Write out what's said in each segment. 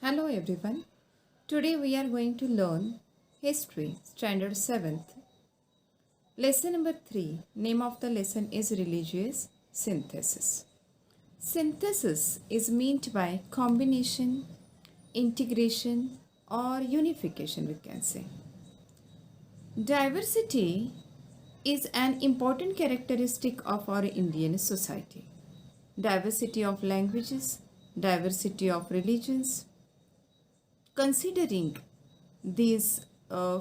Hello everyone. Today we are going to learn History, Standard 7th. Lesson number 3. Name of the lesson is Religious Synthesis. Synthesis is meant by combination, integration or unification we can say. Diversity is an important characteristic of our Indian society. Diversity of languages, diversity of religions. Considering these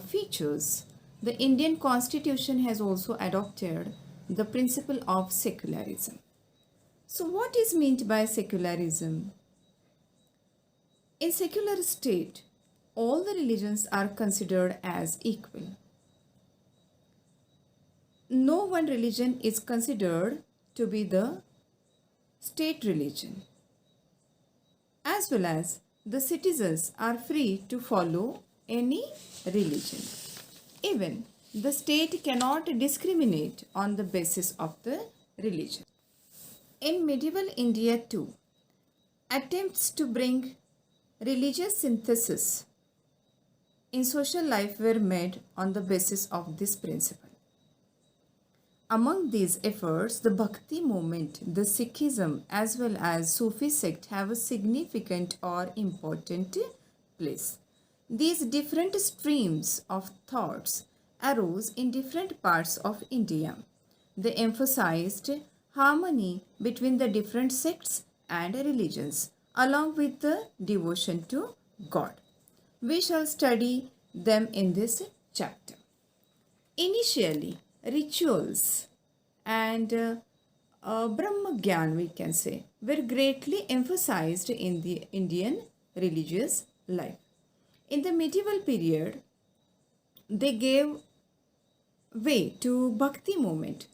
features, the Indian constitution has also adopted the principle of secularism. So what is meant by secularism? In secular state, all the religions are considered as equal. No one religion is considered to be the state religion, as well as the citizens are free to follow any religion. Even the state cannot discriminate on the basis of the religion. In medieval India too, attempts to bring religious synthesis in social life were made on the basis of this principle. Among these efforts, the Bhakti Moment, the Sikhism as well as Sufi sect have a significant or important place. These different streams of thoughts arose in different parts of India. They emphasized harmony between the different sects and religions along with the devotion to God. We shall study them in this chapter. Initially, rituals and Brahma Gyan, we can say, were greatly emphasized in the Indian religious life. In the medieval period, they gave way to Bhakti Moment.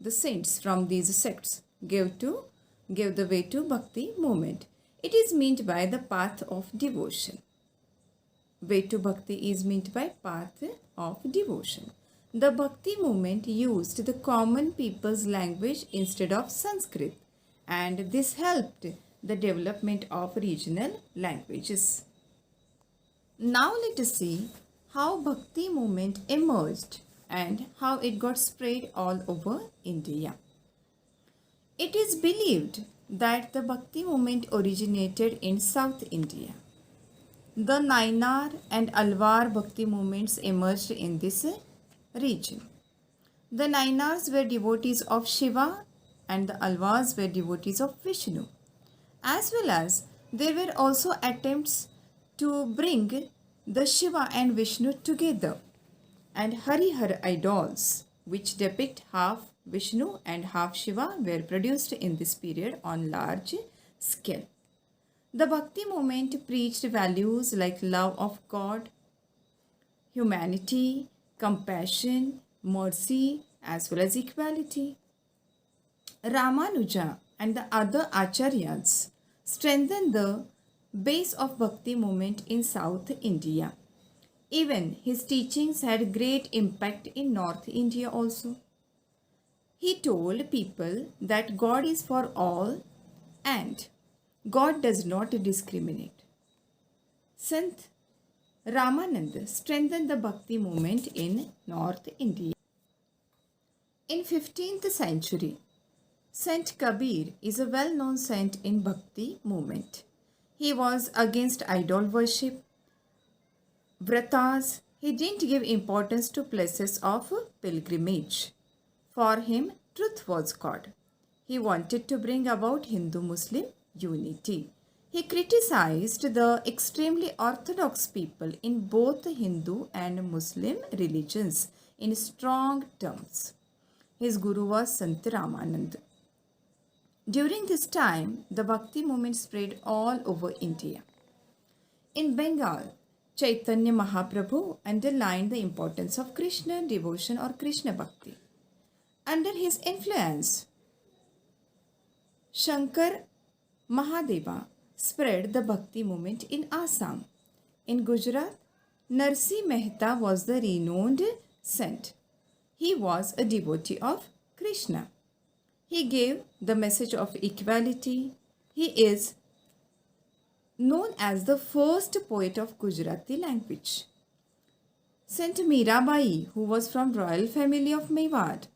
The saints from these sects gave the way to Bhakti Moment. It is meant by the path of devotion. Way to Bhakti is meant by path of devotion. The Bhakti movement used the common people's language instead of Sanskrit, and this helped the development of regional languages. Now let us see how Bhakti movement emerged and how it got spread all over India. It is believed that the Bhakti movement originated in South India. The Nainar and Alwar Bhakti movements emerged in this region. The Nainars were devotees of Shiva and the Alvars were devotees of Vishnu. As well as there were also attempts to bring the Shiva and Vishnu together, and Harihar idols which depict half Vishnu and half Shiva were produced in this period on large scale. The Bhakti movement preached values like love of God, humanity, compassion, mercy, as well as equality. Ramanuja and the other acharyas strengthened the base of Bhakti movement in South India. Even his teachings had great impact in North India also. He told people that God is for all and God does not discriminate. Sant Ramanand strengthened the Bhakti movement in North India. In 15th century, Saint Kabir is a well-known saint in Bhakti movement. He was against idol worship, vratas. He didn't give importance to places of pilgrimage. For him, truth was God. He wanted to bring about Hindu-Muslim unity. He criticized the extremely orthodox people in both Hindu and Muslim religions in strong terms. His guru was Sant Ramanand. During this time, the Bhakti movement spread all over India. In Bengal, Chaitanya Mahaprabhu underlined the importance of Krishna devotion or Krishna Bhakti. Under his influence, Shankar Mahadeva spread the Bhakti movement in Assam. In Gujarat, Narsi Mehta was the renowned saint. He was a devotee of Krishna. He gave the message of equality. He is known as the first poet of Gujarati language. Saint Mirabai, who was from royal family of Mewad,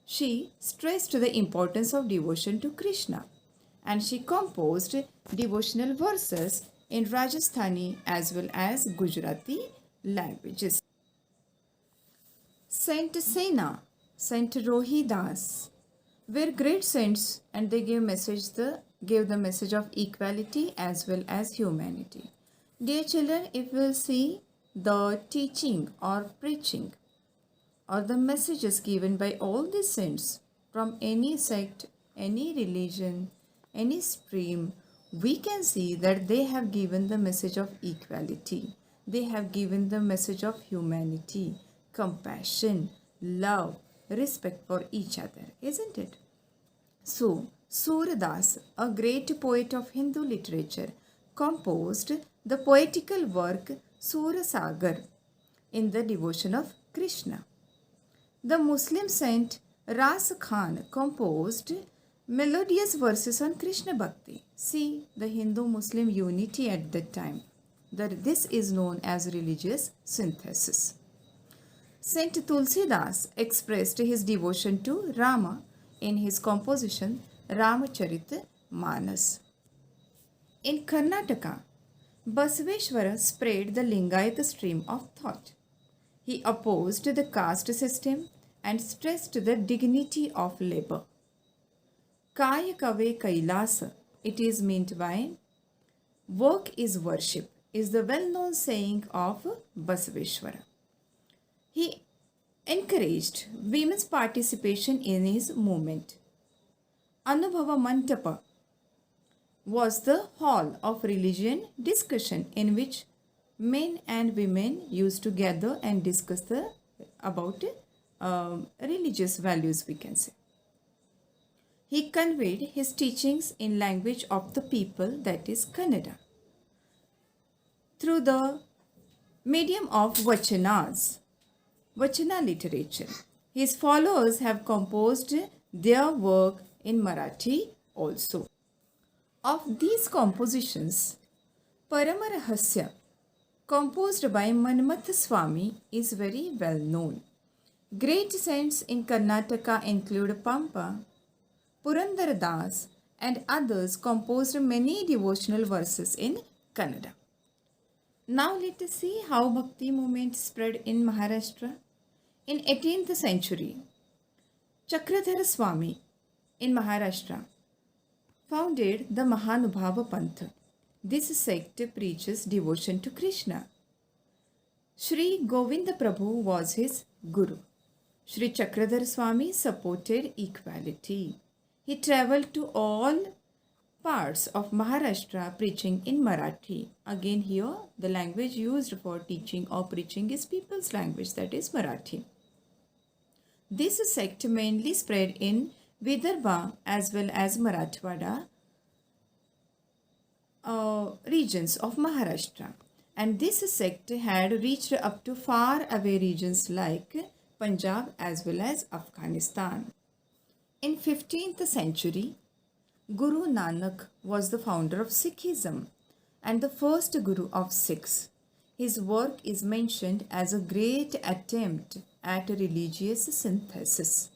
she stressed the importance of devotion to Krishna, and she composed devotional verses in Rajasthani as well as Gujarati languages. Saint Sena, Saint Rohidas were great saints, and they gave the message of equality as well as humanity. Dear children, if we will see the teaching or preaching or the messages given by all these saints from any sect, any religion, any stream, we can see that they have given the message of equality. They have given the message of humanity, compassion, love, respect for each other, isn't it? So, Surdas, a great poet of Hindu literature, composed the poetical work Surasagar in the devotion of Krishna. The Muslim saint Ras Khan composed melodious verses on Krishna Bhakti. See the Hindu-Muslim unity at that time. This is known as religious synthesis. Saint Tulsidas expressed his devotion to Rama in his composition Ramacharit Manas. In Karnataka, Basaveshwara spread the Lingayat stream of thought. He opposed the caste system and stressed the dignity of labor. Kaya Kave Kailasa, it is meant by work is worship, is the well-known saying of Basaveshwara. He encouraged women's participation in his movement. Anubhava Mantapa was the hall of religion discussion in which men and women used to gather and discuss about religious values, we can say. He conveyed his teachings in language of the people, that is Kannada, through the medium of Vachana literature. His followers have composed their work in Marathi also. Of these compositions, Paramarahasya, composed by Manmath Swami, is very well known. Great saints in Karnataka include Pampa, Purandara Das, and others composed many devotional verses in Kannada. Now let us see how Bhakti Moment spread in Maharashtra. In 18th century, Chakradhara Swami in Maharashtra founded the Mahanubhava Pantha. This sect preaches devotion to Krishna. Sri Govinda Prabhu was his guru. Sri Chakradhar Swami supported equality. He travelled to all parts of Maharashtra preaching in Marathi. Again here, the language used for teaching or preaching is people's language, that is Marathi. This sect mainly spread in Vidarbha as well as Marathwada regions of Maharashtra, and this sect had reached up to far away regions like Punjab as well as Afghanistan. In 15th century, Guru Nanak was the founder of Sikhism and the first Guru of Sikhs. His work is mentioned as a great attempt at religious synthesis.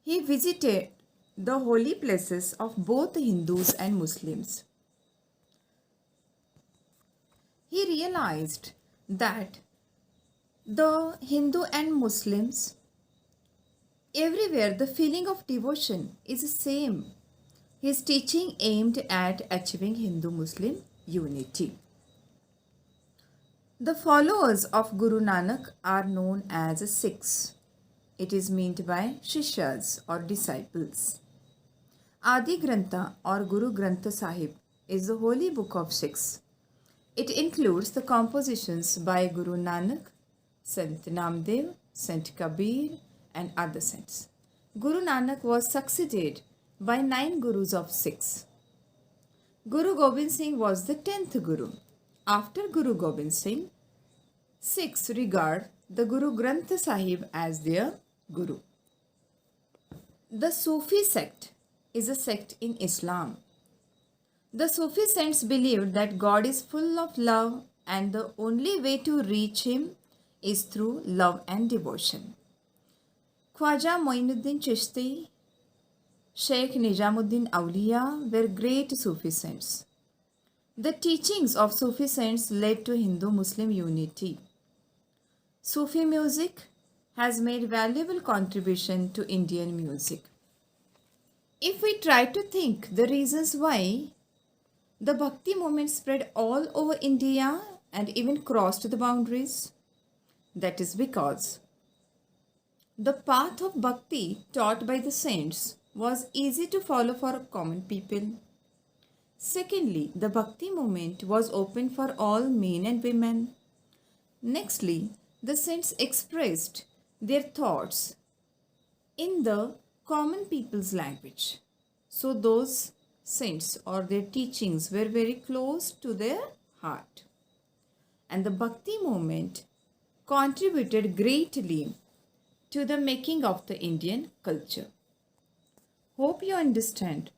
He visited the holy places of both Hindus and Muslims. He realized that the Hindu and Muslims, everywhere the feeling of devotion is the same. His teaching aimed at achieving Hindu-Muslim unity. The followers of Guru Nanak are known as Sikhs. It is meant by Shishas or disciples. Adi Grantha or Guru Granth Sahib is the holy book of Sikhs. It includes the compositions by Guru Nanak, Sant Namdev, Sant Kabir and other saints. Guru Nanak was succeeded by 9 Gurus of Sikhs. Guru Gobind Singh was the 10th Guru. After Guru Gobind Singh, Sikhs regard the Guru Granth Sahib as their Guru. The Sufi sect is a sect in Islam. The Sufi saints believed that God is full of love and the only way to reach Him is through love and devotion. Khwaja Moinuddin Chishti, Sheikh Nijamuddin Auliya were great Sufi saints. The teachings of Sufi saints led to Hindu-Muslim unity. Sufi music has made valuable contribution to Indian music. If we try to think the reasons why the Bhakti movement spread all over India and even crossed the boundaries, that is because the path of Bhakti taught by the saints was easy to follow for common people. Secondly, the Bhakti movement was open for all men and women. Nextly, the saints expressed their thoughts in the common people's language. So those saints or their teachings were very close to their heart. And the Bhakti movement contributed greatly to the making of the Indian culture. Hope you understand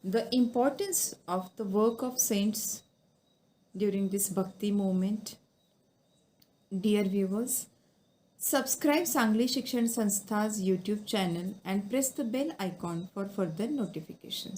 the importance of the work of saints during this Bhakti movement. Dear viewers, subscribe Sangli Shikshan Sanstha's YouTube channel and press the bell icon for further notifications.